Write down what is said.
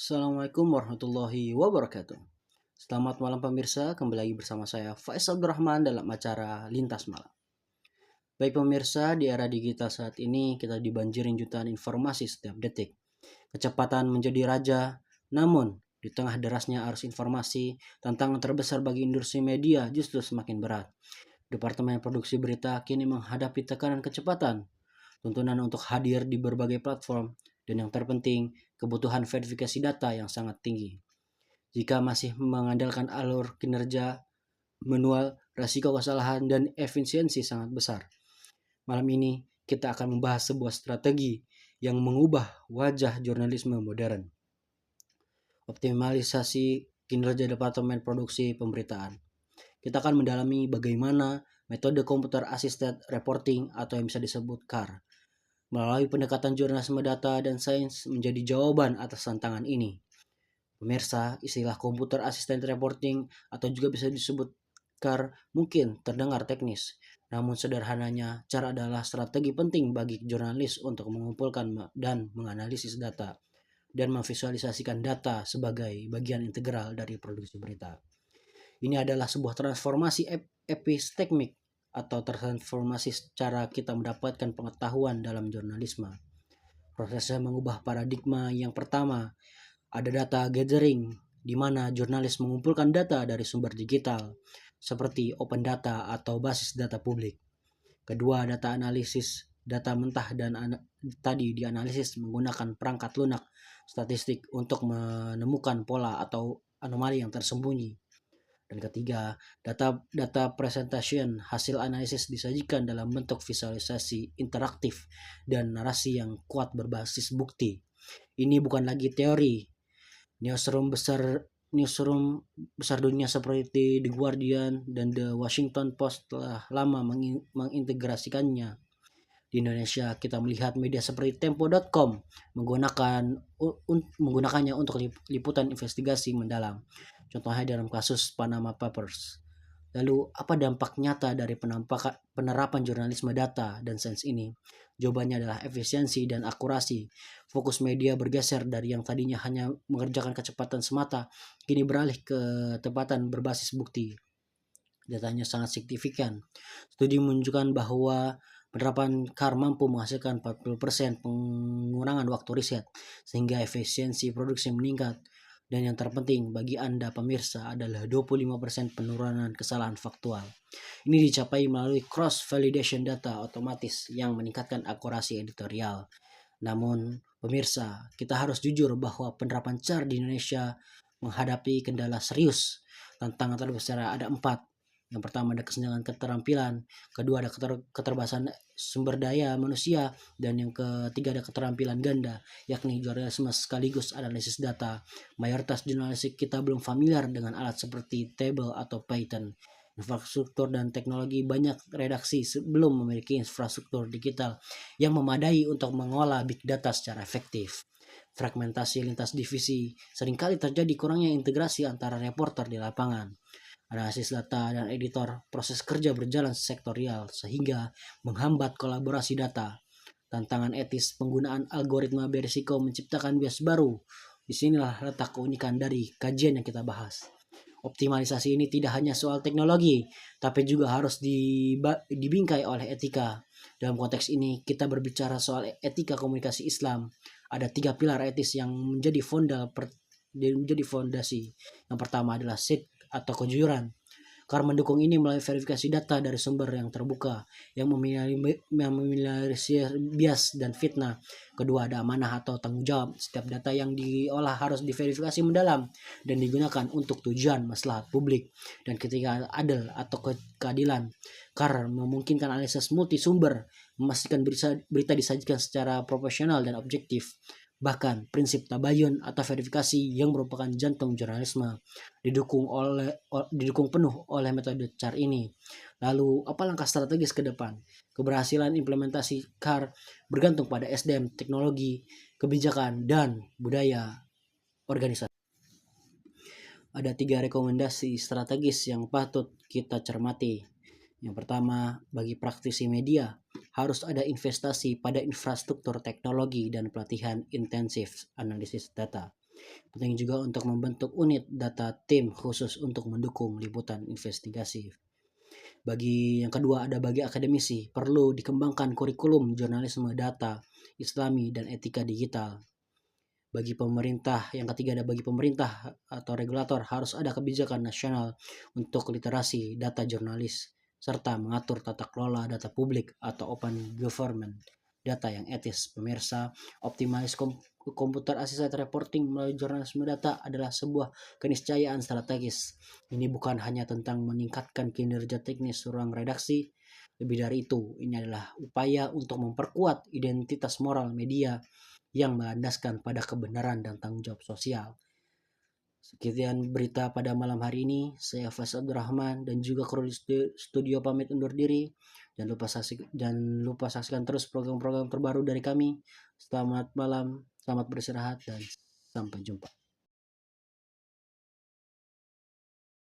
Assalamualaikum warahmatullahi wabarakatuh. Selamat malam pemirsa, kembali lagi bersama saya Faiz Abdurrahman dalam acara Lintas Malam. Baik pemirsa, di era digital saat ini kita dibanjirin jutaan informasi setiap detik. Kecepatan menjadi raja, namun di tengah derasnya arus informasi, tantangan terbesar bagi industri media justru semakin berat. Departemen Produksi Berita kini menghadapi tekanan kecepatan, tuntunan untuk hadir di berbagai platform, dan yang terpenting, kebutuhan verifikasi data yang sangat tinggi. Jika masih mengandalkan alur kinerja manual, risiko kesalahan dan efisiensi sangat besar. Malam ini kita akan membahas sebuah strategi yang mengubah wajah jurnalisme modern. Optimalisasi kinerja Departemen Produksi Pemberitaan. Kita akan mendalami bagaimana metode Computer Assisted Reporting atau yang bisa disebut CAR melalui pendekatan jurnalisme data dan sains menjadi jawaban atas tantangan ini. Pemirsa, istilah Computer Assisted Reporting atau juga bisa disebut CAR mungkin terdengar teknis, namun sederhananya CAR adalah strategi penting bagi jurnalis untuk mengumpulkan dan menganalisis data dan memvisualisasikan data sebagai bagian integral dari produksi berita. Ini adalah sebuah transformasi epistemik atau transformasi cara kita mendapatkan pengetahuan dalam jurnalisme. Prosesnya mengubah paradigma. Yang pertama, ada data gathering, di mana jurnalis mengumpulkan data dari sumber digital, seperti open data atau basis data publik. Kedua, data analisis, data mentah dan tadi dianalisis menggunakan perangkat lunak statistik untuk menemukan pola atau anomali yang tersembunyi. Dan ketiga, data presentation, hasil analisis disajikan dalam bentuk visualisasi interaktif dan narasi yang kuat berbasis bukti. Ini bukan lagi teori. Newsroom besar dunia seperti The Guardian dan The Washington Post telah lama mengintegrasikannya. Di Indonesia, kita melihat media seperti Tempo.com menggunakannya untuk liputan investigasi mendalam. Contohnya dalam kasus Panama Papers. Lalu, apa dampak nyata dari penerapan jurnalisme data dan sains ini? Jawabannya adalah efisiensi dan akurasi. Fokus media bergeser dari yang tadinya hanya mengerjakan kecepatan semata, kini beralih ke ketepatan berbasis bukti. Datanya sangat signifikan. Studi menunjukkan bahwa penerapan CAR mampu menghasilkan 40% pengurangan waktu riset, sehingga efisiensi produksi meningkat. Dan yang terpenting bagi Anda pemirsa adalah 25% penurunan kesalahan faktual. Ini dicapai melalui cross-validation data otomatis yang meningkatkan akurasi editorial. Namun, pemirsa, kita harus jujur bahwa penerapan CAR di Indonesia menghadapi kendala serius. Tantangan terbesar ada 4. Yang pertama ada kesenjangan keterampilan, kedua ada keterbatasan sumber daya manusia, dan yang ketiga ada keterampilan ganda, yakni jurnalisme sekaligus analisis data. Mayoritas jurnalis kita belum familiar dengan alat seperti table atau Python. Infrastruktur dan teknologi, banyak redaksi belum memiliki infrastruktur digital yang memadai untuk mengolah big data secara efektif. Fragmentasi lintas divisi, seringkali terjadi kurangnya integrasi antara reporter di lapangan. Analisis data dan editor, proses kerja berjalan sektorial sehingga menghambat kolaborasi data. Tantangan etis, penggunaan algoritma berisiko menciptakan bias baru. Disinilah letak keunikan dari kajian yang kita bahas. Optimalisasi ini tidak hanya soal teknologi, tapi juga harus dibingkai oleh etika. Dalam konteks ini, kita berbicara soal etika komunikasi Islam. Ada 3 pilar etis yang menjadi fondasi. Yang pertama adalah sidq atau kejujuran. CAR mendukung ini melalui verifikasi data dari sumber yang terbuka, yang meminimalisir bias dan fitnah. Kedua, ada amanah atau tanggung jawab. Setiap data yang diolah harus diverifikasi mendalam dan digunakan untuk tujuan maslahat publik. Dan ketiga, adil atau keadilan. CAR memungkinkan analisis multi sumber, memastikan berita disajikan secara profesional dan objektif. Bahkan prinsip tabayun atau verifikasi yang merupakan jantung jurnalisme didukung penuh oleh metode CAR ini. Lalu, apa langkah strategis ke depan? Keberhasilan implementasi CAR bergantung pada SDM, teknologi, kebijakan, dan budaya organisasi. Ada 3 rekomendasi strategis yang patut kita cermati. Yang pertama, bagi praktisi media, harus ada investasi pada infrastruktur teknologi dan pelatihan intensif analisis data. Penting juga untuk membentuk unit data tim khusus untuk mendukung liputan investigasi. Bagi akademisi, perlu dikembangkan kurikulum jurnalisme data, Islami, dan etika digital. Bagi pemerintah atau regulator harus ada kebijakan nasional untuk literasi data jurnalis serta mengatur tata kelola data publik atau open government data yang etis. Pemirsa, optimalis computer assisted reporting melalui jurnalisme data adalah sebuah keniscayaan strategis. Ini bukan hanya tentang meningkatkan kinerja teknis ruang redaksi, lebih dari itu, ini adalah upaya untuk memperkuat identitas moral media yang melandaskan pada kebenaran dan tanggung jawab sosial. Sekian berita pada malam hari ini. Saya Faiz Abdurrahman dan juga kru studio pamit undur diri. Jangan lupa saksikan terus program-program terbaru dari kami. Selamat malam, selamat beristirahat, dan sampai jumpa.